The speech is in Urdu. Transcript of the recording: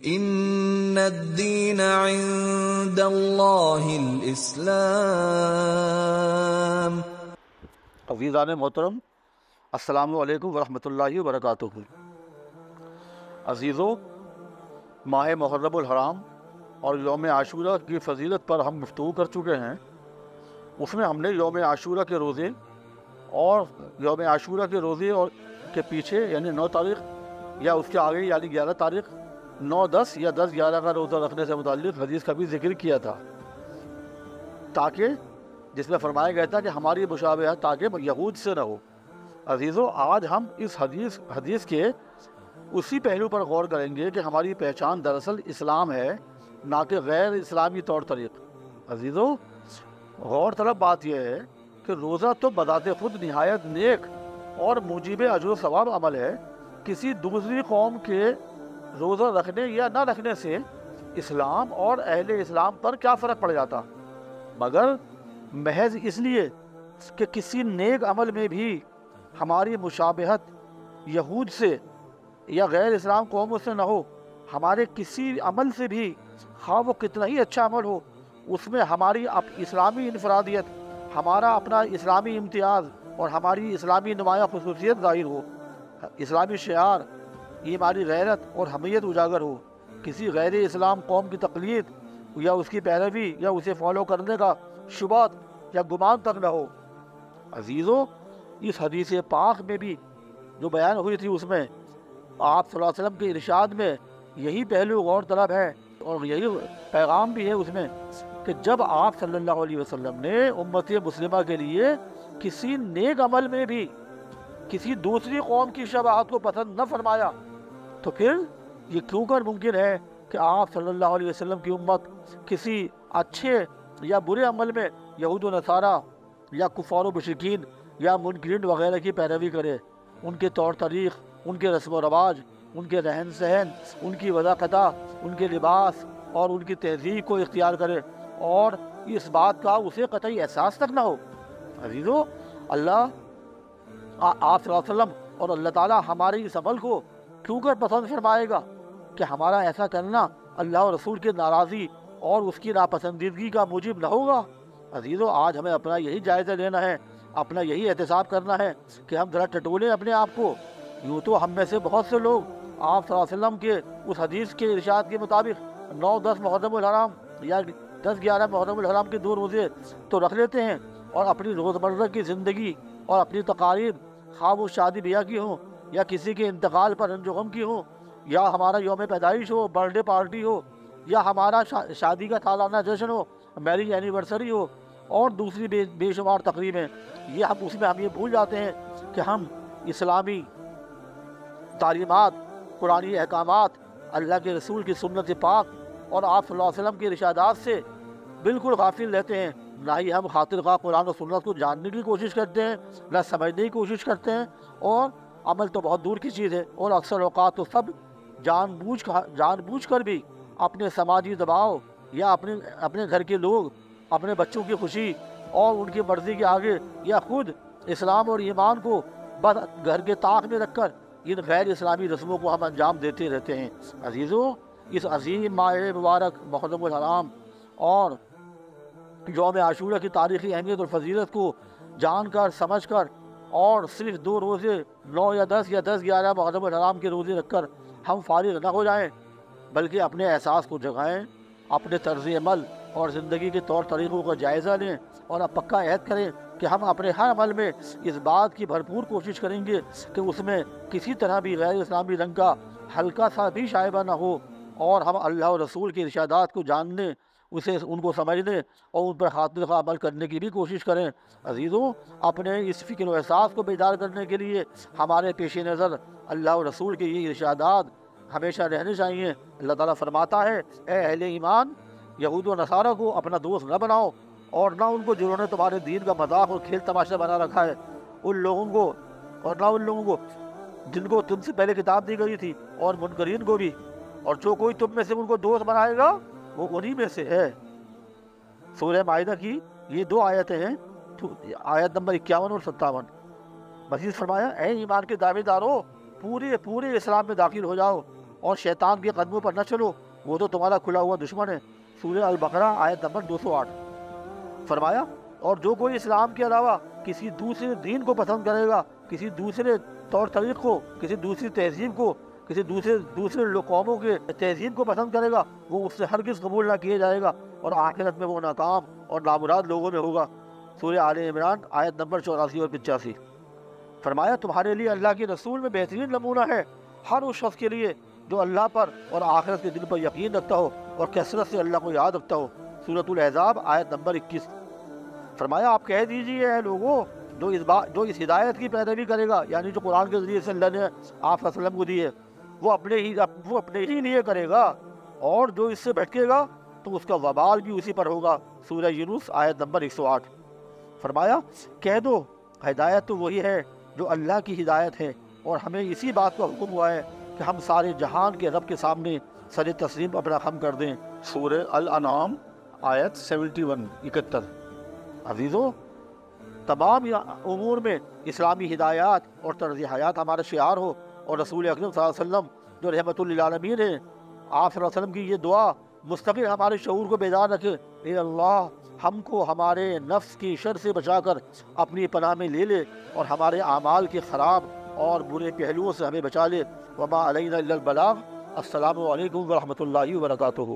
ان الدین عند اللہ الاسلام۔ عزیزان محترم، السلام علیکم ورحمۃ اللہ وبرکاتہ۔ عزیزو، ماہ محرم الحرام اور یوم عاشورہ کی فضیلت پر ہم گفتگو کر چکے ہیں۔ اس میں ہم نے یوم عاشورہ کے روزے اور یوم عاشورہ کے روزے اور کے پیچھے یعنی 9 تاریخ یا اس کے آگے یعنی 11 تاریخ 9-10 یا 10-11 کا روزہ رکھنے سے متعلق حدیث کا بھی ذکر کیا تھا، تاکہ جس میں فرمایا گیا تھا کہ ہماری مشابہت تاکہ یہود سے نہ ہو۔ عزیزو، آج ہم اس حدیث کے اسی پہلو پر غور کریں گے کہ ہماری پہچان دراصل اسلام ہے، نہ کہ غیر اسلامی طور طریق۔ عزیزو، غور طلب بات یہ ہے کہ روزہ تو بذات خود نہایت نیک اور موجب اجر و ثواب عمل ہے۔ کسی دوسری قوم کے روزہ رکھنے یا نہ رکھنے سے اسلام اور اہل اسلام پر کیا فرق پڑ جاتا، مگر محض اس لیے کہ کسی نیک عمل میں بھی ہماری مشابہت یہود سے یا غیر اسلام قوموں سے نہ ہو۔ ہمارے کسی عمل سے بھی، خواہ وہ کتنا ہی اچھا عمل ہو، اس میں ہماری اسلامی انفرادیت، ہمارا اپنا اسلامی امتیاز اور ہماری اسلامی نمایاں خصوصیت ظاہر ہو، اسلامی شعار، ایمانی غیرت اور حمیت اجاگر ہو، کسی غیر اسلام قوم کی تقلید یا اس کی پیروی یا اسے فالو کرنے کا شبہ یا گمان تک نہ ہو۔ عزیزو، اس حدیث پاک میں بھی جو بیان ہوئی تھی، اس میں آپ صلی اللہ علیہ وسلم کے ارشاد میں یہی پہلو غور طلب ہے اور یہی پیغام بھی ہے اس میں کہ جب آپ صلی اللہ علیہ وسلم نے امت مسلمہ کے لیے کسی نیک عمل میں بھی کسی دوسری قوم کی شباہت کو پسند نہ فرمایا، تو پھر یہ کیوں کر ممکن ہے کہ آپ صلی اللہ علیہ وسلم کی امت کسی اچھے یا برے عمل میں یہود و نصارہ یا کفار و مشرکین یا منکرین وغیرہ کی پیروی کرے، ان کے طور طریق، ان کے رسم و رواج، ان کے رہن سہن، ان کی وضاقتہ، ان کے لباس اور ان کی تہذیب کو اختیار کرے اور اس بات کا اسے قطعی احساس تک نہ ہو۔ عزیزو، آپ صلی اللہ علیہ وسلم اور اللہ تعالیٰ ہمارے اس عمل کو کیوں کر پسند فرمائے گا کہ ہمارا ایسا کرنا اللہ اور رسول کی ناراضی اور اس کی ناپسندیدگی کا موجب نہ ہوگا؟ عزیزو، آج ہمیں اپنا یہی جائزہ لینا ہے، اپنا یہی احتساب کرنا ہے کہ ہم ذرا ٹٹولیں اپنے آپ کو۔ یوں تو ہم میں سے بہت سے لوگ آپ صلی اللہ علیہ وسلم کے اس حدیث کے ارشاد کے مطابق 9-10 محرم الحرام یا 10-11 محرم الحرام کے 2 روزے تو رکھ لیتے ہیں، اور اپنی روزمرہ کی زندگی اور اپنی تقاریب، خواہ وہ شادی بیاہ کی ہوں یا کسی کے انتقال پر رنج و غم کی ہوں، یا ہمارا یوم پیدائش ہو، برتھ ڈے پارٹی ہو، یا ہمارا شادی کا سالانہ جشن ہو، میرج اینیورسری ہو، اور دوسری بے شمار تقریبیں، اس میں ہم یہ بھول جاتے ہیں کہ ہم اسلامی تعلیمات، قرآنی احکامات، اللہ کے رسول کی سنت پاک اور آپ صلی اللہ علیہ وسلم کے ارشادات سے بالکل غافل رہتے ہیں۔ نہ ہی ہم خاطر خواہ قرآن و سنت کو جاننے کی کوشش کرتے ہیں، نہ سمجھنے کی کوشش کرتے ہیں، اور عمل تو بہت دور کی چیز ہے، اور اکثر اوقات تو سب جان بوجھ کر بھی اپنے سماجی دباؤ یا اپنے گھر کے لوگ، اپنے بچوں کی خوشی اور ان کی مرضی کے آگے، یا خود اسلام اور ایمان کو بس گھر کے طاق میں رکھ کر ان غیر اسلامی رسموں کو ہم انجام دیتے رہتے ہیں۔ عزیزو، اس عظیم ماہ مبارک محرم الحرام اور یوم عاشورہ کی تاریخی اہمیت اور فضیلت کو جان کر، سمجھ کر، اور صرف 2 روزے 9 یا 10 یا 10-11 محرم الحرام کے روزے رکھ کر ہم فارغ نہ ہو جائیں، بلکہ اپنے احساس کو جگائیں، اپنے طرز عمل اور زندگی کے طور طریقوں کا جائزہ لیں، اور اب پکا عہد کریں کہ ہم اپنے ہر عمل میں اس بات کی بھرپور کوشش کریں گے کہ اس میں کسی طرح بھی غیر اسلامی رنگ کا ہلکا سا بھی شائبہ نہ ہو، اور ہم اللہ اور رسول کے ارشادات کو جاننے، ان کو سمجھنے اور ان پر خاطر خواہ عمل کرنے کی بھی کوشش کریں۔ عزیزوں، اپنے اس فکر و احساس کو بیدار کرنے کے لیے ہمارے پیش نظر اللہ اور رسول کے یہ ارشادات ہمیشہ رہنے چاہیے۔ اللہ تعالیٰ فرماتا ہے، اے اہل ایمان، یہود و نصارہ کو اپنا دوست نہ بناؤ، اور نہ ان کو جنہوں نے تمہارے دین کا مذاق اور کھیل تماشا بنا رکھا ہے، ان لوگوں کو جن کو تم سے پہلے کتاب دی گئی تھی، اور منکرین کو بھی، اور جو کوئی تم میں سے ان کو دوست بنائے گا وہ انہی میں سے ہے۔ سورہ مائدہ کی یہ 2 آیتیں ہیں، آیت نمبر 51 اور 57۔ مزید فرمایا، اے ایمان کے دعوے دارو، پورے اسلام میں داخل ہو جاؤ، اور شیطان کے قدموں پر نہ چلو، وہ تو تمہارا کھلا ہوا دشمن ہے۔ سورہ البقرہ آیت نمبر 208۔ فرمایا اور جو کوئی اسلام کے علاوہ کسی دوسرے دین کو پسند کرے گا، کسی دوسرے طور طریق کو، کسی دوسری تہذیب کو، کسی دوسرے قوموں کے تہذیب کو پسند کرے گا، وہ اس سے ہرگز قبول نہ کیا جائے گا اور آخرت میں وہ ناکام اور نامراد لوگوں میں ہوگا۔ سورہ آل عمران آیت نمبر 84 اور 85۔ فرمایا تمہارے لیے اللہ کے رسول میں بہترین نمونہ ہے ہر اس شخص کے لیے جو اللہ پر اور آخرت کے دن پر یقین رکھتا ہو اور کثرت سے اللہ کو یاد رکھتا ہو۔ سورۃ الاحزاب آیت نمبر 21۔ فرمایا آپ کہہ دیجئے اے لوگوں، جو اس ہدایت کی پیروی کرے گا، یعنی جو قرآن کے ذریعے سے اللہ نے آپ صلی اللہ علیہ وسلم کو دی ہے، وہ اپنے ہی لیے کرے گا، اور جو اس سے بھٹکے گا تو اس کا وبال بھی اسی پر ہوگا۔ سورہ یونس آیت نمبر 108۔ فرمایا کہہ دو ہدایت تو وہی ہے جو اللہ کی ہدایت ہے، اور ہمیں اسی بات کا حکم ہوا ہے کہ ہم سارے جہان کے رب کے سامنے سر تسلیم اپنا خم کر دیں۔ سورہ الانعام آیت 71۔ عزیزو، تمام امور میں اسلامی ہدایات اور طرز حیات ہمارا شعار ہو، اور رسول اکرم صلی اللہ علیہ وسلم جو رحمت للعالمین ہیں، آپ صلی اللہ علیہ وسلم کی یہ دعا مستقل ہمارے شعور کو بیدار رکھے، اے اللہ ہم کو ہمارے نفس کی شر سے بچا کر اپنی پناہ میں لے لے، اور ہمارے اعمال کے خراب اور برے پہلوؤں سے ہمیں بچا لے۔ وما علینا الا البلاغ۔ السلام علیکم ورحمۃ اللہ وبرکاتہ۔